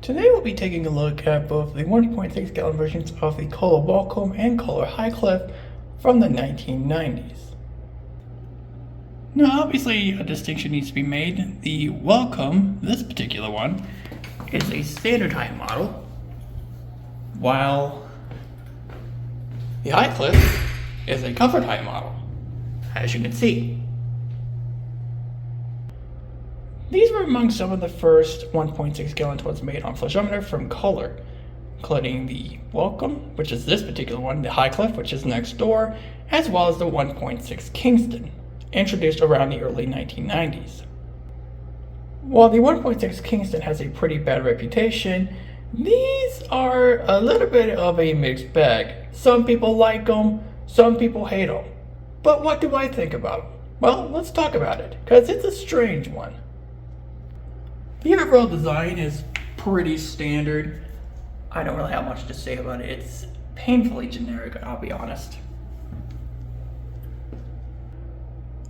Today we'll be taking a look at both the 1.6 gallon versions of the Kohler Wellcomme and Kohler Highcliff from the 1990s. Now obviously a distinction needs to be made. The Wellcomme, this particular one, is a standard height model, while the Highcliff is a comfort height model, as you can see. These were among some of the first 1.6 gallon toilets made on flushometer from Kohler, including the Wellcomme, which is this particular one, the Highcliff, which is next door, as well as the 1.6 Kingston, introduced around the early 1990s. While the 1.6 Kingston has a pretty bad reputation, these are a little bit of a mixed bag. Some people like them, some people hate them. But what do I think about them? Well, let's talk about it, because it's a strange one. The overall design is pretty standard. I don't really have much to say about it. It's painfully generic, I'll be honest.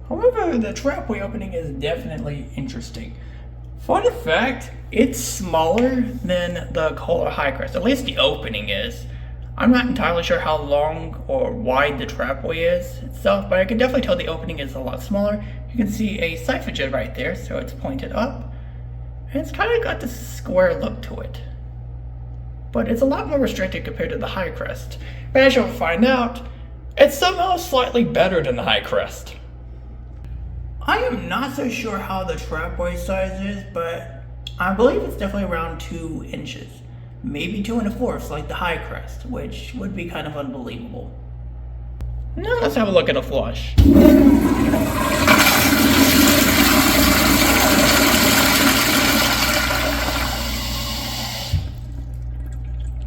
However, the trapway opening is definitely interesting. Fun fact, it's smaller than the Kohler Highcrest, at least the opening is. I'm not entirely sure how long or wide the trapway is itself, but I can definitely tell the opening is a lot smaller. You can see a siphon jet right there, so it's pointed up. And it's kind of got this square look to it. But it's a lot more restricted compared to the Highcrest. But as you'll find out, it's somehow slightly better than the Highcrest. I am not so sure how the trapway size is, but I believe it's definitely around 2 inches. Maybe 2 1/4 like the Highcrest, which would be kind of unbelievable. Now let's have a look at a flush.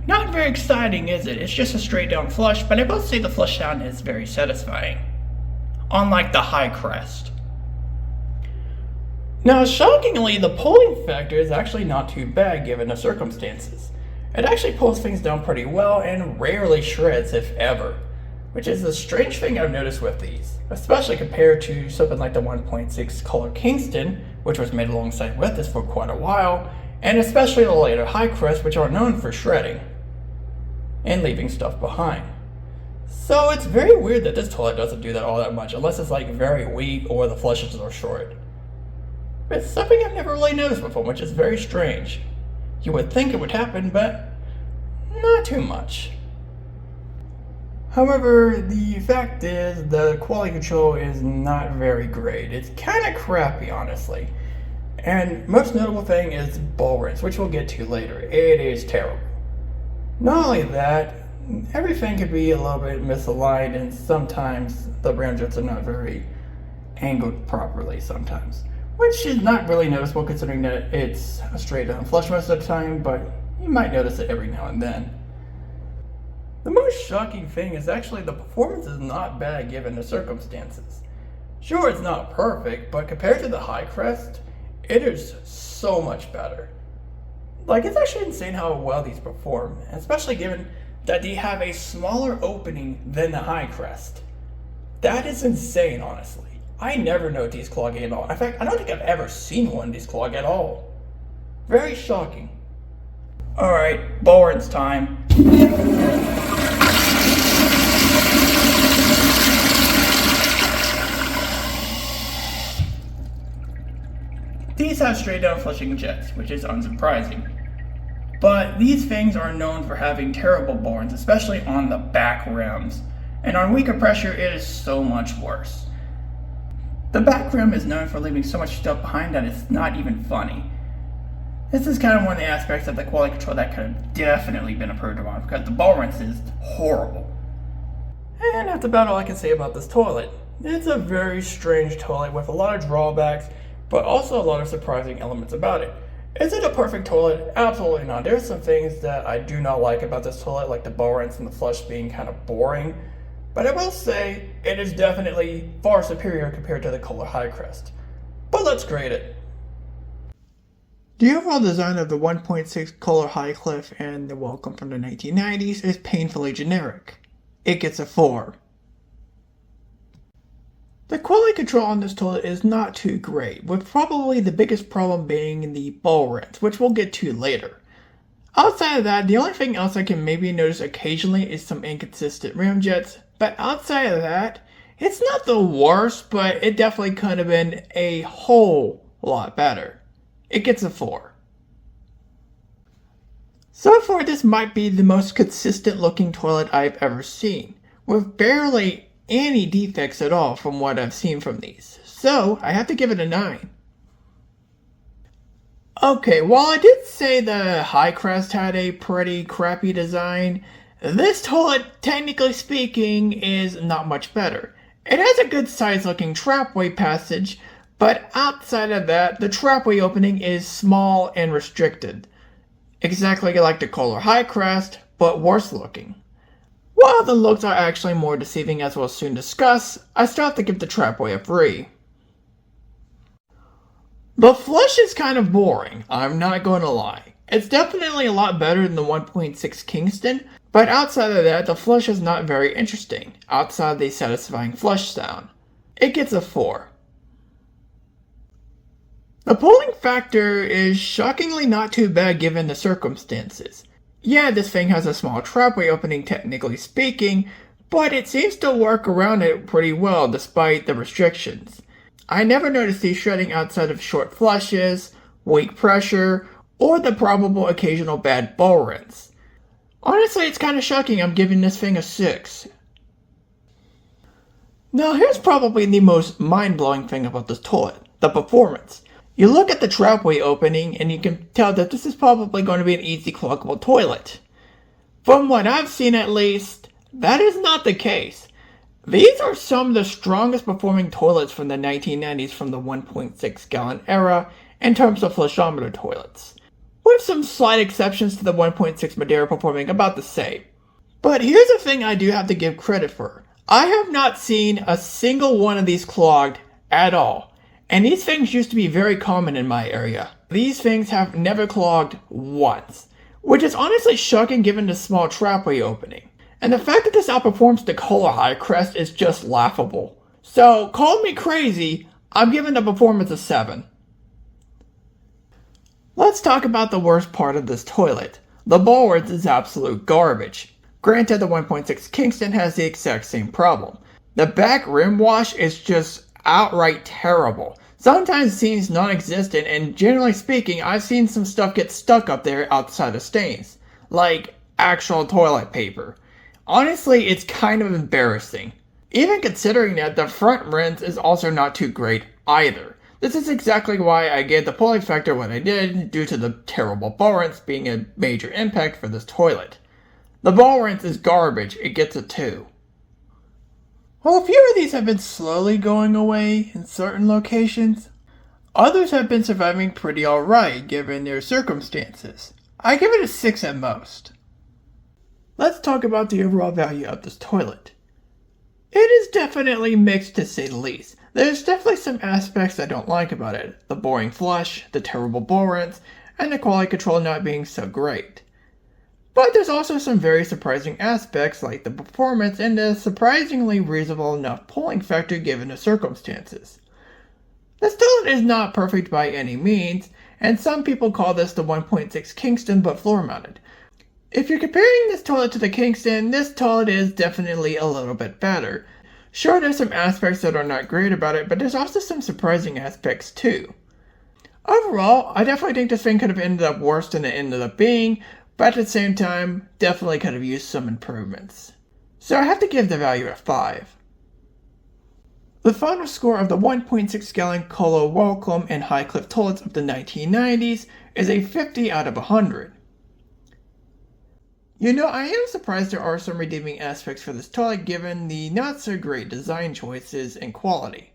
Not very exciting, is it? It's just a straight down flush, but I will say the flush sound is very satisfying. Unlike the Highcrest. Now, shockingly, the pulling factor is actually not too bad given the circumstances. It actually pulls things down pretty well and rarely shreds, if ever. Which is a strange thing I've noticed with these, especially compared to something like the 1.6 Kohler Kingston, which was made alongside with this for quite a while, and especially the later Highcrest, which are known for shredding and leaving stuff behind. So it's very weird that this toilet doesn't do that all that much, unless it's like very weak or the flushes are short. It's something I've never really noticed before, which is very strange. You would think it would happen, but not too much. However, the fact is the quality control is not very great. It's kind of crappy, honestly. And most notable thing is ball rinse, which we'll get to later. It is terrible. Not only that, everything could be a little bit misaligned, and sometimes the brown jets are not very angled properly sometimes. Which is not really noticeable considering that it's a straight down flush most of the time, but you might notice it every now and then. The most shocking thing is actually the performance is not bad given the circumstances. Sure, it's not perfect, but compared to the Highcrest, it is so much better. Like, it's actually insane how well these perform, especially given that they have a smaller opening than the Highcrest. That is insane, honestly. I never know these clogging at all. In fact, I don't think I've ever seen one declog at all. Very shocking. Alright, ball rinse time. These have straight down flushing jets, which is unsurprising. But these things are known for having terrible ball rinse, especially on the back rims. And on weaker pressure, it is so much worse. The back rim is known for leaving so much stuff behind that it's not even funny. This is kind of one of the aspects of the quality control that could have definitely been improved upon, because the ball rinse is horrible. And that's about all I can say about this toilet. It's a very strange toilet with a lot of drawbacks, but also a lot of surprising elements about it. Is it a perfect toilet? Absolutely not. There's some things that I do not like about this toilet, like the ball rinse and the flush being kind of boring. But I will say, it is definitely far superior compared to the Kohler Highcrest. But let's grade it. The overall design of the 1.6 Kohler Highcliff and the Wellcomme from the 1990s is painfully generic. It gets a 4. The quality control on this toilet is not too great, with probably the biggest problem being the ball rinse, which we'll get to later. Outside of that, the only thing else I can maybe notice occasionally is some inconsistent rim jets, but outside of that, it's not the worst, but it definitely could have been a whole lot better. It gets a 4. So far, this might be the most consistent looking toilet I've ever seen, with barely any defects at all from what I've seen from these. So, I have to give it a 9. Okay, while I did say the Highcrest had a pretty crappy design, this toilet, technically speaking, is not much better. It has a good size looking trapway passage, but outside of that, the trapway opening is small and restricted. Exactly like the Kohler Highcrest, but worse looking. While the looks are actually more deceiving as we'll soon discuss, I still have to give the trapway a 3. The flush is kind of boring, I'm not going to lie. It's definitely a lot better than the 1.6 Kingston, but outside of that, the flush is not very interesting, outside the satisfying flush sound. It gets a 4. The pulling factor is shockingly not too bad given the circumstances. Yeah, this thing has a small trapway opening technically speaking, but it seems to work around it pretty well despite the restrictions. I never noticed these shredding outside of short flushes, weak pressure, or the probable occasional bad bowl rinse. Honestly, it's kind of shocking I'm giving this thing a 6. Now here's probably the most mind-blowing thing about this toilet, the performance. You look at the trapway opening and you can tell that this is probably going to be an easy cloggable toilet. From what I've seen at least, that is not the case. These are some of the strongest performing toilets from the 1990s from the 1.6 gallon era in terms of flushometer toilets, with some slight exceptions to the 1.6 Madeira performing about the same. But here's a thing I do have to give credit for. I have not seen a single one of these clogged at all, and these things used to be very common in my area. These things have never clogged once, which is honestly shocking given the small trapway opening. And the fact that this outperforms the Kohler Highcrest is just laughable. So, call me crazy, I'm giving the performance a 7. Let's talk about the worst part of this toilet. The bowl rinse is absolute garbage. Granted, the 1.6 Kingston has the exact same problem. The back rim wash is just outright terrible. Sometimes it seems non-existent, and generally speaking, I've seen some stuff get stuck up there outside of stains. Like actual toilet paper. Honestly, it's kind of embarrassing. Even considering that the front rinse is also not too great either. This is exactly why I gave the pulling factor what I did, due to the terrible bowl rinse being a major impact for this toilet. The bowl rinse is garbage, it gets a 2. While a few of these have been slowly going away in certain locations, others have been surviving pretty alright given their circumstances. I give it a 6 at most. Let's talk about the overall value of this toilet. It is definitely mixed to say the least. There's definitely some aspects I don't like about it. The boring flush, the terrible bowl rinse, and the quality control not being so great. But there's also some very surprising aspects like the performance and the surprisingly reasonable enough pulling factor given the circumstances. This toilet is not perfect by any means, and some people call this the 1.6 Kingston but floor mounted. If you're comparing this toilet to the Kingston, this toilet is definitely a little bit better. Sure, there's some aspects that are not great about it, but there's also some surprising aspects too. Overall, I definitely think this thing could have ended up worse than it ended up being, but at the same time, definitely could have used some improvements. So I have to give the value a 5. The final score of the 1.6 gallon Kohler Wellcomme and Highcliff toilets of the 1990s is a 50 out of 100. You know, I am surprised there are some redeeming aspects for this toilet given the not so great design choices and quality.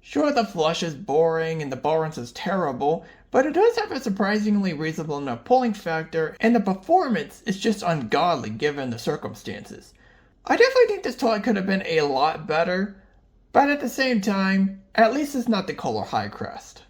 Sure, the flush is boring and the bowl rinse is terrible, but it does have a surprisingly reasonable enough pulling factor, and the performance is just ungodly given the circumstances. I definitely think this toilet could have been a lot better, but at the same time, at least it's not the Kohler Highcrest.